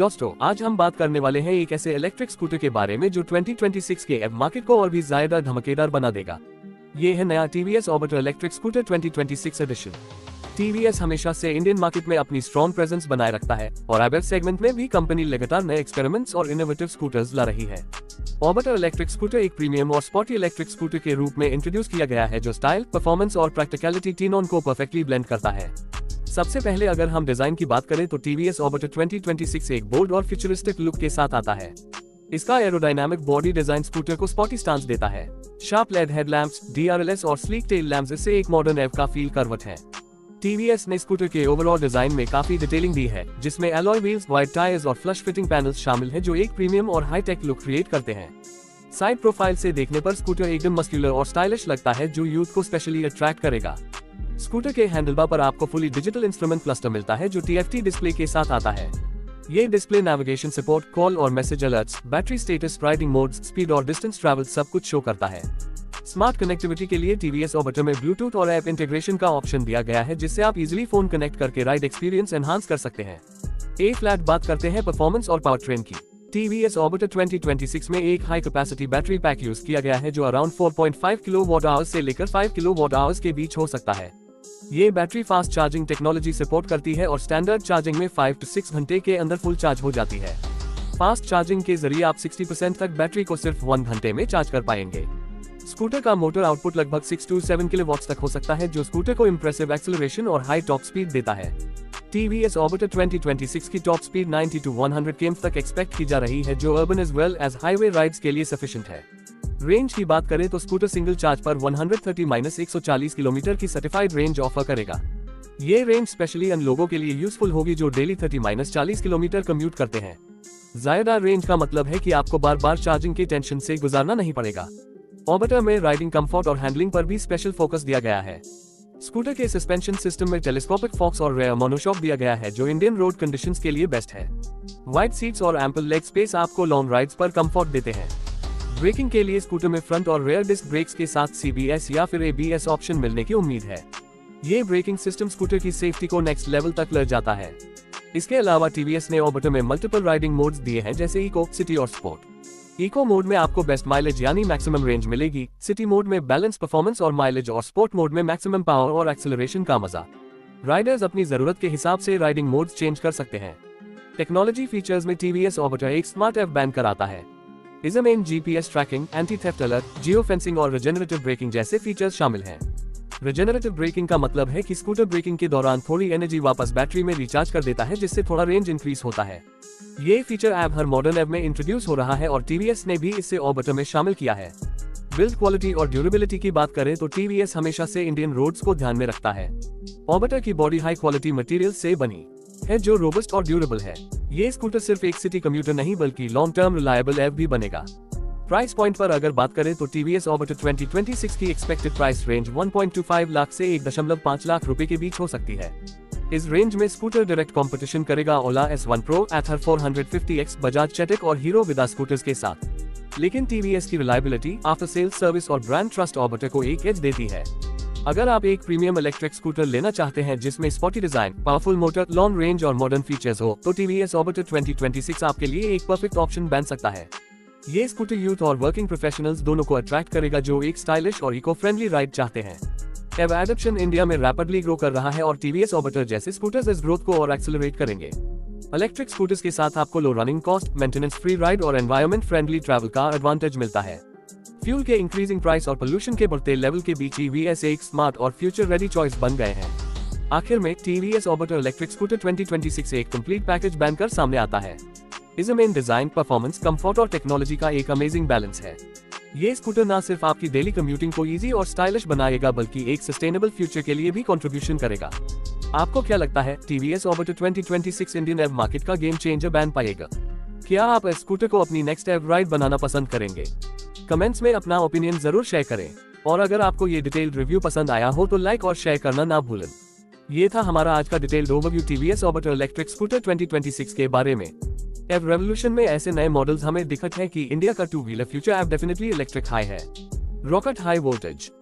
दोस्तों, आज हम बात करने वाले हैं एक ऐसे इलेक्ट्रिक स्कूटर के बारे में जो 2026 के एव मार्केट को और भी ज्यादा धमाकेदार बना देगा। ये है नया TVS orbiter electric scooter 2026 edition. TVS हमेशा से इंडियन मार्केट में अपनी स्ट्रॉन्ग प्रेजेंस बनाए रखता है और एव सेगमेंट में भी कंपनी लगातार नए एक्सपेरिमेंट्स और इनोवेटिव स्कूटर्स ला रही है। ऑर्बिटर इलेक्ट्रिक स्कूटर एक प्रीमियम और स्पोर्टी इलेक्ट्रिक स्कूटर के रूप में इंट्रोड्यूस किया गया है जो स्टाइल, परफॉर्मेंस और प्रैक्टिकलिटी तीनों को परफेक्टली ब्लेंड करता है। सबसे पहले अगर हम डिजाइन की बात करें तो टीवीएस ऑर्बिटर 2026 एक बोल्ड और फ्यूचरिस्टिक लुक के साथ आता है। इसका एरोडायनामिक बॉडी डिजाइन स्कूटर को स्पोर्टी स्टांस देता है। शार्प लेड हेडलैम्प्स, डीआरएलएस और स्लीक टेल लैम्प्स इससे एक मॉडर्न एव का फील करवट है। टीवीएस ने स्कूटर के ओवरऑल डिजाइन में काफी डिटेलिंग दी है, जिसमें एलॉय व्हील्स, वाइड टायर्स और फ्लश फिटिंग पैनल्स शामिल हैं जो एक प्रीमियम और हाई टेक लुक क्रिएट करते हैं। साइड प्रोफाइल से देखने पर स्कूटर एकदम मस्कुलर और स्टाइलिश लगता है जो यूथ को स्पेशली अट्रैक्ट करेगा। स्कूटर के हैंडलबार पर आपको फुली डिजिटल इंस्ट्रूमेंट क्लस्टर मिलता है जो टीएफटी डिस्प्ले के साथ आता है। ये डिस्प्ले नेविगेशन सपोर्ट, कॉल और message alerts, battery status, riding modes, speed और डिस्टेंस ट्रैवल सब कुछ शो करता है। स्मार्ट कनेक्टिविटी के लिए टीवीएस ऑर्बिटर में ब्लूटूथ और ऐप इंटीग्रेशन का ऑप्शन दिया गया है जिससे आप इजीली फोन कनेक्ट करके राइड एक्सपीरियंस एनहांस कर सकते हैं। ए फ्लैट बात करते हैं परफॉर्मेंस और पावर ट्रेन की। टीवीएस ऑर्बिटर 2026 में एक high capacity battery pack use किया गया है जो अराउंड 4.5 किलोवाट आवर्स से लेकर 5 किलोवाट आवर्स के बीच हो सकता है। ये battery fast charging technology support करती है और स्टैंडर्ड चार्जिंग में 5 से 6 घंटे के अंदर फुल चार्ज हो जाती है। फास्ट चार्जिंग के जरिए आप 60% तक बैटरी को सिर्फ 1 घंटे में चार्ज कर पाएंगे। स्कूटर का मोटर आउटपुट लगभग 6 से 7 किलोवाट तक हो सकता है जो स्कूटर को इम्प्रेसिव एक्सेलरेशन और हाई टॉप स्पीड देता है। टीवीएस ऑर्बिटर 2026 की टॉप स्पीड 90 से 100 km तक एक्सपेक्ट की जा रही है जो urban as well as highway rides के लिए सफिशिएंट है। रेंज की बात करें तो स्कूटर सिंगल चार्ज पर 130-140 किलोमीटर की सर्टिफाइड रेंज ऑफर करेगा। ये रेंज स्पेशली उन लोगों के लिए यूजफुल होगी जो डेली 30-40 किलोमीटर कम्यूट करते हैं। ज्यादा रेंज का मतलब है कि आपको बार बार चार्जिंग के टेंशन से गुजारना नहीं पड़ेगा। ऑर्बिटर में राइडिंग कंफर्ट और हैंडलिंग पर भी स्पेशल फोकस दिया गया है। स्कूटर के सस्पेंशन सिस्टम में टेलीस्कोपिक फॉक्स और रेयर मोनोशॉक दिया गया है जो इंडियन रोड कंडीशंस के लिए बेस्ट है। वाइड सीट्स और एम्पल लेग स्पेस आपको लॉन्ग राइड्स पर कंफर्ट देते हैं। ब्रेकिंग के लिए स्कूटर में फ्रंट और रेयर डिस्क ब्रेक्स के साथ सीबीएस या फिर एबीएस ऑप्शन मिलने की उम्मीद है। ये ब्रेकिंग सिस्टम स्कूटर की सेफ्टी को नेक्स्ट लेवल तक ले जाता है। इसके अलावा टीवीएस ने ऑर्बिटर में मल्टीपल राइडिंग मोड्स दिए हैं जैसे इको, सिटी और स्पोर्ट। इको मोड में आपको बेस्ट माइलेज यानी मैक्सिमम रेंज मिलेगी। सिटी मोड में बैलेंस परफॉर्मेंस और माइलेज और स्पोर्ट मोड में मैक्सिमम पावर और एक्सेलरेशन का मजा। राइडर्स अपनी जरूरत के हिसाब से राइडिंग मोड्स चेंज कर सकते हैं। टेक्नोलॉजी फीचर्स में टीवीएस ऑर्बिटर एक स्मार्ट एप बैन कराता है। इसमें GPS tracking, anti theft alert, geo fencing और रिजेनरेटिव ब्रेकिंग जैसे फीचर्स शामिल हैं। रिजेनरेटिव ब्रेकिंग का मतलब है कि स्कूटर ब्रेकिंग के दौरान थोड़ी एनर्जी वापस बैटरी में रिचार्ज कर देता है जिससे थोड़ा रेंज इंक्रीज होता है। ये फीचर ऐप हर मॉडर्न एव में इंट्रोड्यूस हो रहा है और टीवीएस ने भी इसे ऑर्बिटर में शामिल किया है। बिल्ड क्वालिटी और ड्यूरेबिलिटी की बात करें तो टीवीएस हमेशा से इंडियन रोड्स को ध्यान में रखता है। ऑर्बिटर की बॉडी हाई क्वालिटी मटेरियल से बनी है जो रोबस्ट और ड्यूरेबल है। ये स्कूटर सिर्फ एक सिटी कम्यूटर नहीं बल्कि लॉन्ग टर्म रिलायबल एव भी बनेगा। प्राइस पॉइंट पर अगर बात करें तो टीवीएस ऑर्बिटर 2026 की एक्सपेक्टेड प्राइस रेंज 1.25 लाख से 1.5 लाख रुपए के बीच हो सकती है। इस रेंज में स्कूटर डायरेक्ट कंपटीशन करेगा ओला S1 Pro, Ather 450X, Bajaj चेटिक और हीरो विदा स्कूटर्स के साथ। लेकिन टीवीएस की रिलायबिलिटी, आफ्टर सेल्स सर्विस और ब्रांड ट्रस्ट ऑर्बिटर को एक एज देती है। अगर आप एक प्रीमियम इलेक्ट्रिक स्कूटर लेना चाहते हैं जिसमें sporty design, powerful motor, long range और मॉडर्न फीचर्स हो तो टीवीएस ऑर्बिटर 2026 आपके लिए एक परफेक्ट ऑप्शन बन सकता है। ये स्कूटर यूथ और वर्किंग प्रोफेशनल्स दोनों को अट्रैक्ट करेगा जो एक स्टाइलिश और इको फ्रेंडली राइड चाहते हैं। एव एडॉप्शन इंडिया में रैपिडली ग्रो कर रहा है और टीवीएस ऑर्बिटर जैसे स्कूटर्स इस ग्रोथ को और एक्सेलरेट करेंगे। इलेक्ट्रिक स्कूटर्स के साथ आपको low running cost, maintenance free ride और एनवायरमेंट फ्रेंडली ट्रैवल का एडवांटेज मिलता है। फ्यूल के इंक्रीजिंग प्राइस और पोल्यूशन के बढ़ते लेवल के बीच ईवीएस एक स्मार्ट और फ्यूचर रेडी चॉइस बन गए हैं। आखिर में टीवीएस ऑर्बिटर इलेक्ट्रिक स्कूटर 2026 एक कंप्लीट पैकेज बनकर सामने आता है। इसमें डिजाइन, परफॉर्मेंस, कंफर्ट और टेक्नोलॉजी का एक अमेजिंग बैलेंस है। ये स्कूटर न सिर्फ आपकी डेली कम्यूटिंग को इजी और स्टाइलिश बनाएगा बल्कि एक सस्टेनेबल फ्यूचर के लिए भी कंट्रीब्यूशन करेगा। आपको क्या लगता है, टीवीएस ऑर्बिटर 2026 इंडियन एव मार्केट का गेम चेंजर बन पाएगा? क्या आप इस स्कूटर को अपनी नेक्स्ट एव राइड बनाना पसंद करेंगे? कमेंट्स में अपना ओपिनियन जरूर शेयर करें और अगर आपको ये डिटेल्ड रिव्यू पसंद आया हो तो लाइक और शेयर करना ना भूलें। ये था हमारा आज का detailed overview TVS orbiter electric scooter 2026 के बारे में। एव रेवोल्यूशन में ऐसे नए मॉडल्स हमें दिखत है कि इंडिया का टू व्हीलर फ्यूचर एव डेफिनेटली इलेक्ट्रिक हाई है। Rocket high voltage